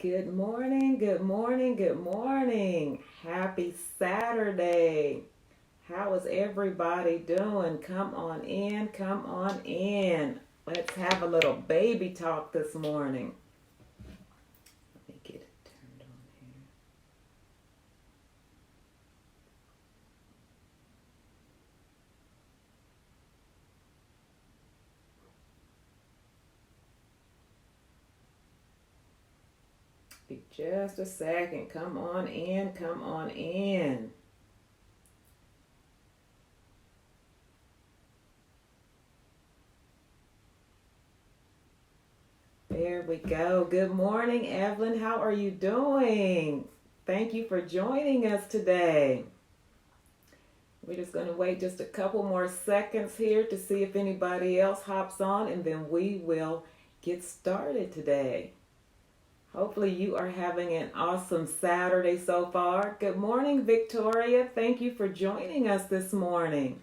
Good morning, good morning, good morning. Happy Saturday. How is everybody doing? Come on in, come on in. Let's have a little baby talk this morning. Let me get it turned on here. Be just a second. Come on in, come on in. There we go. Good morning, Evelyn. How are you doing? Thank you for joining us today. We're just going to wait just a couple more seconds here to see if anybody else hops on, and then we will get started today. Hopefully you are having an awesome Saturday so far. Good morning, Victoria. Thank you for joining us this morning.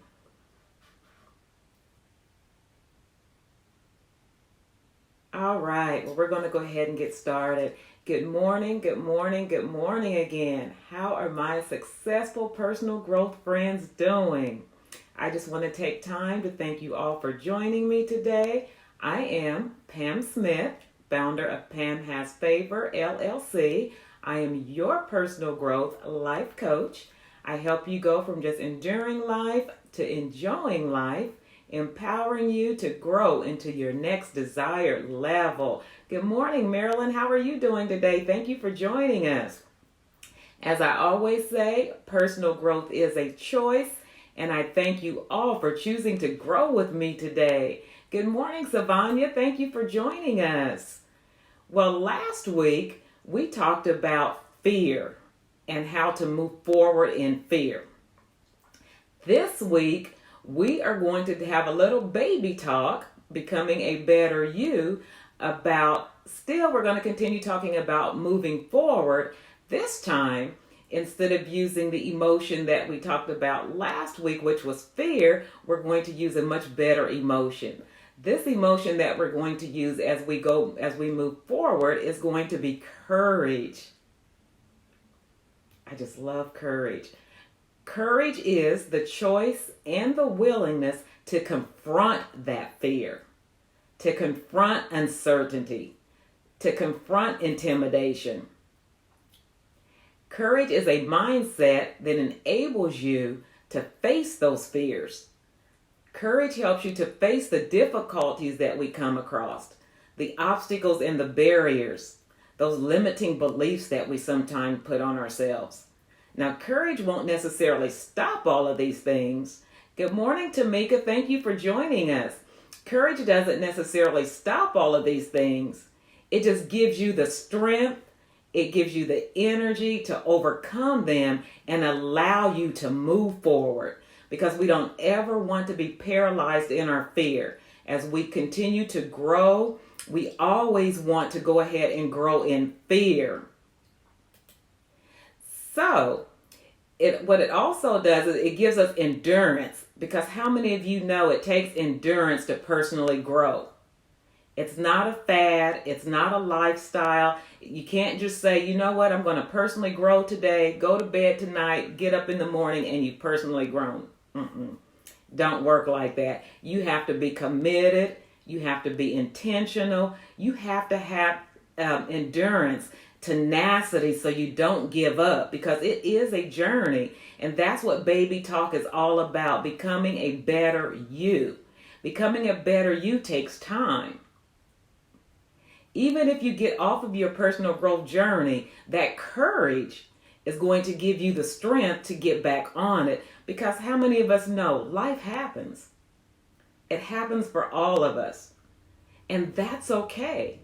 All right, well, we're going to go ahead and get started. Good morning, good morning, good morning again. How are my successful personal growth friends doing? I just want to take time to thank you all for joining me today. I am Pam Smith, founder of Pam Has Favor, LLC. I am your personal growth life coach. I help you go from just enduring life to enjoying life, empowering you to grow into your next desired level. Good morning, Marilyn. How are you doing today? Thank you for joining us. As I always say, personal growth is a choice, and I thank you all for choosing to grow with me today. Good morning, Savanya. Thank you for joining us. Well, last week we talked about fear and how to move forward in fear. This week, we are going to have a little baby talk, becoming a better you, we're going to continue talking about moving forward. This time, instead of using the emotion that we talked about last week, which was fear, we're going to use a much better emotion. This emotion that we're going to use as we move forward is going to be courage. I just love courage. Courage is the choice and the willingness to confront that fear, to confront uncertainty, to confront intimidation. Courage is a mindset that enables you to face those fears. Courage helps you to face the difficulties that we come across, the obstacles and the barriers, those limiting beliefs that we sometimes put on ourselves. Now, courage won't necessarily stop all of these things. Good morning, Tamika. Thank you for joining us. Courage doesn't necessarily stop all of these things. It just gives you the strength, it gives you the energy to overcome them and allow you to move forward, because we don't ever want to be paralyzed in our fear. As we continue to grow, we always want to go ahead and grow in fear. So, what it also does is it gives us endurance, because how many of you know it takes endurance to personally grow? It's not a fad. It's not a lifestyle. You can't just say, you know what, I'm going to personally grow today, go to bed tonight, get up in the morning, and you've personally grown. Don't work like that. You have to be committed. You have to be intentional. You have to have endurance, tenacity, so you don't give up, because it is a journey. And that's what baby talk is all about, becoming a better you. Becoming a better you takes time. Even if you get off of your personal growth journey, that courage is going to give you the strength to get back on it, because how many of us know life happens? It happens for all of us. And that's okay.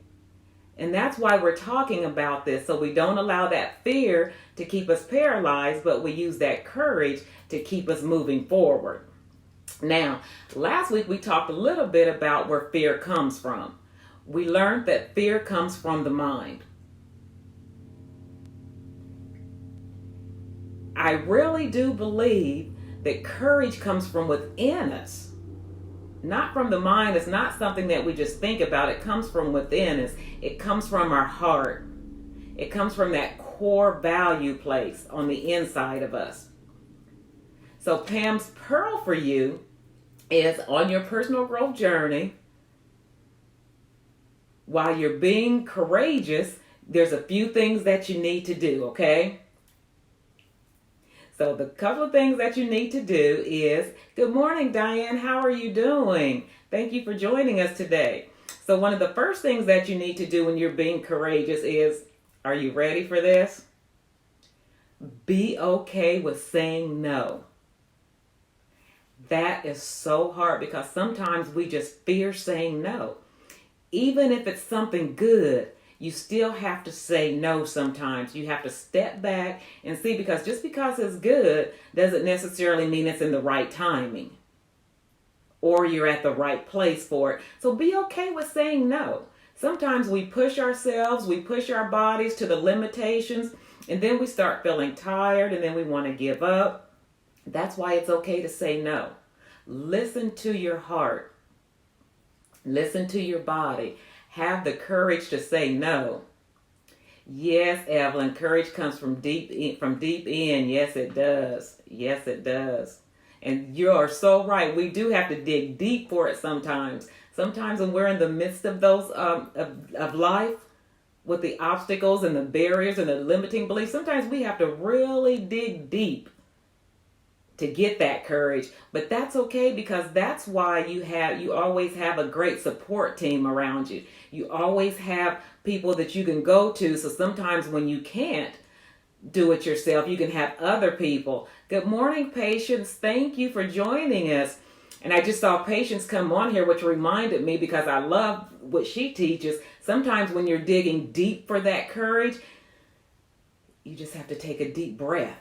And that's why we're talking about this, so we don't allow that fear to keep us paralyzed, but we use that courage to keep us moving forward. Now, last week we talked a little bit about where fear comes from. We learned that fear comes from the mind. I really do believe that courage comes from within us, not from the mind. It's not something that we just think about. It comes from within us. It comes from our heart. It comes from that core value place on the inside of us. So Pam's Pearl for you is on your personal growth journey. While you're being courageous, there's a few things that you need to do, okay? So the couple of things that you need to do is, good morning, Diane. How are you doing? Thank you for joining us today. So one of the first things that you need to do when you're being courageous is, are you ready for this? Be okay with saying no. That is so hard because sometimes we just fear saying no. Even if it's something good, you still have to say no sometimes. You have to step back and see, because just because it's good doesn't necessarily mean it's in the right timing or you're at the right place for it. So be okay with saying no. Sometimes we push ourselves, we push our bodies to the limitations, and then we start feeling tired and then we want to give up. That's why it's okay to say no. Listen to your heart. Listen to your body. Have the courage to say no. Yes, Evelyn, courage comes from deep in. Yes, it does. Yes, it does. And you are so right. We do have to dig deep for it sometimes. Sometimes when we're in the midst of those of life, with the obstacles and the barriers and the limiting beliefs, sometimes we have to really dig deep to get that courage. But that's okay, because that's why you always have a great support team around you. You always have people that you can go to. So sometimes when you can't do it yourself, you can have other people. Good morning, Patience. Thank you for joining us. And I just saw Patience come on here, which reminded me, because I love what she teaches. Sometimes when you're digging deep for that courage, you just have to take a deep breath.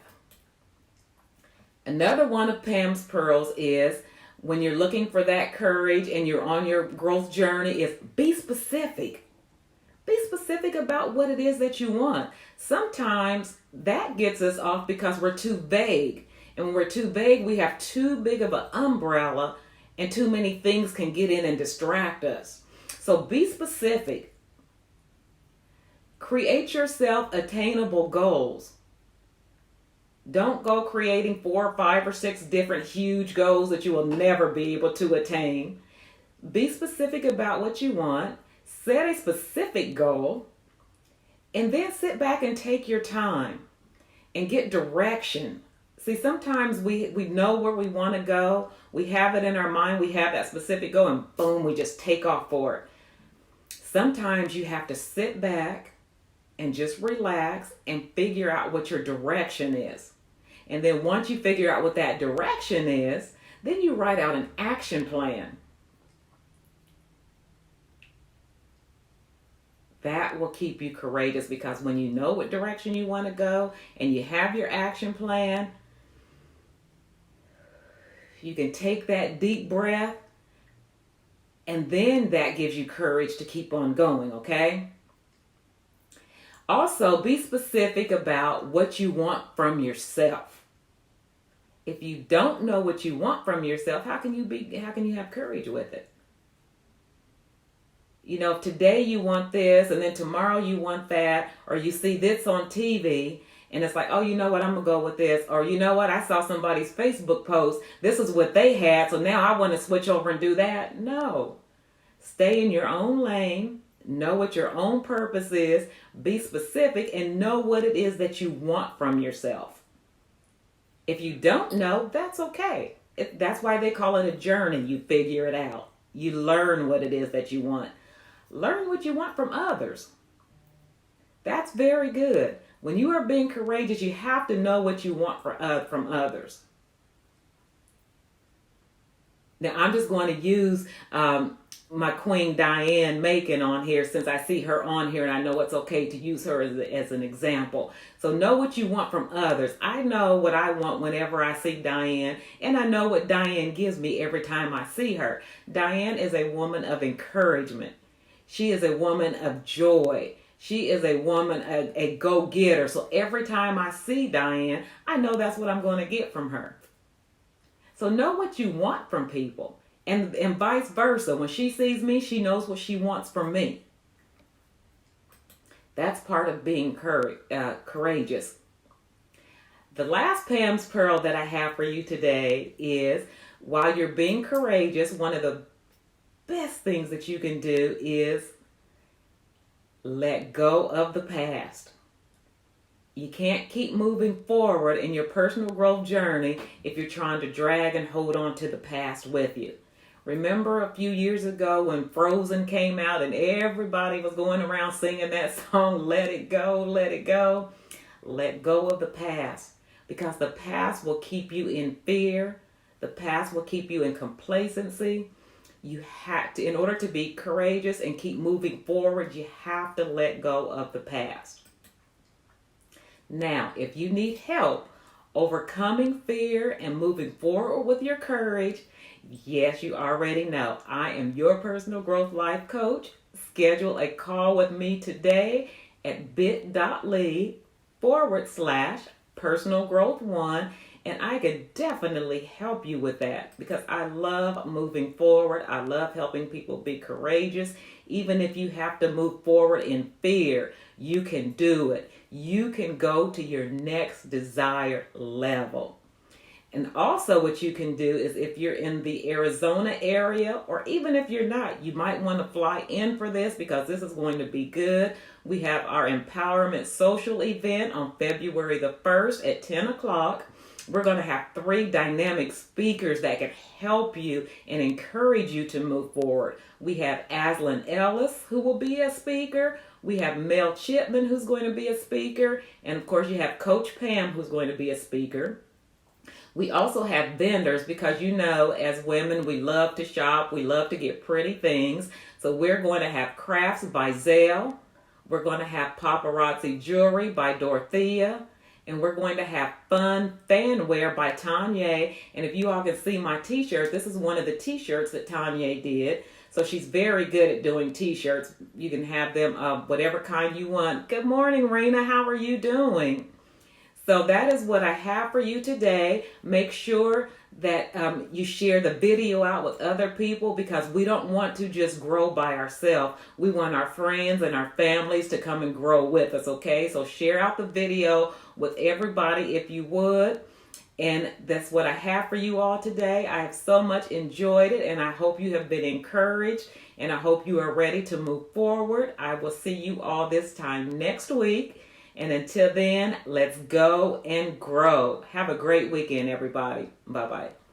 Another one of Pam's pearls is, when you're looking for that courage and you're on your growth journey, is be specific. Be specific about what it is that you want. Sometimes that gets us off because we're too vague. And when we're too vague, we have too big of an umbrella and too many things can get in and distract us. So be specific. Create yourself attainable goals. Don't go creating 4 or 5 or 6 different huge goals that you will never be able to attain. Be specific about what you want. Set a specific goal. And then sit back and take your time and get direction. See, sometimes we know where we want to go. We have it in our mind. We have that specific goal, and boom, we just take off for it. Sometimes you have to sit back and just relax and figure out what your direction is. And then once you figure out what that direction is, then you write out an action plan. That will keep you courageous, because when you know what direction you want to go and you have your action plan, you can take that deep breath, and then that gives you courage to keep on going, okay? Also, be specific about what you want from yourself. If you don't know what you want from yourself, how can you have courage with it? You know, if today you want this and then tomorrow you want that, or you see this on TV and it's like, oh, you know what, I'm going to go with this. Or you know what, I saw somebody's Facebook post. This is what they had, so now I want to switch over and do that. No. Stay in your own lane. Know what your own purpose is. Be specific and know what it is that you want from yourself. If you don't know, that's okay. That's why they call it a journey. You figure it out. You learn what it is that you want. Learn what you want from others. That's very good. When you are being courageous, you have to know what you want from others. Now, I'm just going to use my Queen Diane Macon on here, since I see her on here and I know it's okay to use her as an example. So know what you want from others. I know what I want whenever I see Diane, and I know what Diane gives me every time I see her. Diane is a woman of encouragement. She is a woman of joy. She is a woman, a go-getter. So every time I see Diane, I know that's what I'm going to get from her. So know what you want from people. And vice versa. When she sees me, she knows what she wants from me. That's part of being courageous. The last Pam's Pearl that I have for you today is, while you're being courageous, one of the best things that you can do is let go of the past. You can't keep moving forward in your personal growth journey if you're trying to drag and hold on to the past with you. Remember a few years ago when Frozen came out and everybody was going around singing that song, Let It Go, Let It Go? Let go of the past, because the past will keep you in fear. The past will keep you in complacency. You have to, in order to be courageous and keep moving forward, you have to let go of the past. Now, if you need help overcoming fear and moving forward with your courage, yes, you already know, I am your personal growth life coach. Schedule a call with me today at bit.ly/personal growth 1, and I could definitely help you with that, because I love moving forward. I love helping people be courageous. Even if you have to move forward in fear, you can do it. You can go to your next desired level. And also what you can do is, if you're in the Arizona area, or even if you're not, you might want to fly in for this, because this is going to be good. We have our Empowerment Social event on February the 1st at 10 o'clock. We're going to have 3 dynamic speakers that can help you and encourage you to move forward. We have Aslan Ellis, who will be a speaker. We have Mel Chipman, who's going to be a speaker. And of course, you have Coach Pam, who's going to be a speaker. We also have vendors, because you know, as women, we love to shop. We love to get pretty things. So we're going to have crafts by Zelle. We're going to have paparazzi jewelry by Dorothea. And we're going to have fun fan wear by Tanya. And if you all can see my t-shirt, this is one of the t-shirts that Tanya did. So she's very good at doing t-shirts. You can have them whatever kind you want. Good morning, Rena. How are you doing? So that is what I have for you today. Make sure that you share the video out with other people, because we don't want to just grow by ourselves. We want our friends and our families to come and grow with us, okay? So share out the video with everybody if you would. And that's what I have for you all today. I have so much enjoyed it, and I hope you have been encouraged, and I hope you are ready to move forward. I will see you all this time next week. And until then, let's go and grow. Have a great weekend, everybody. Bye-bye.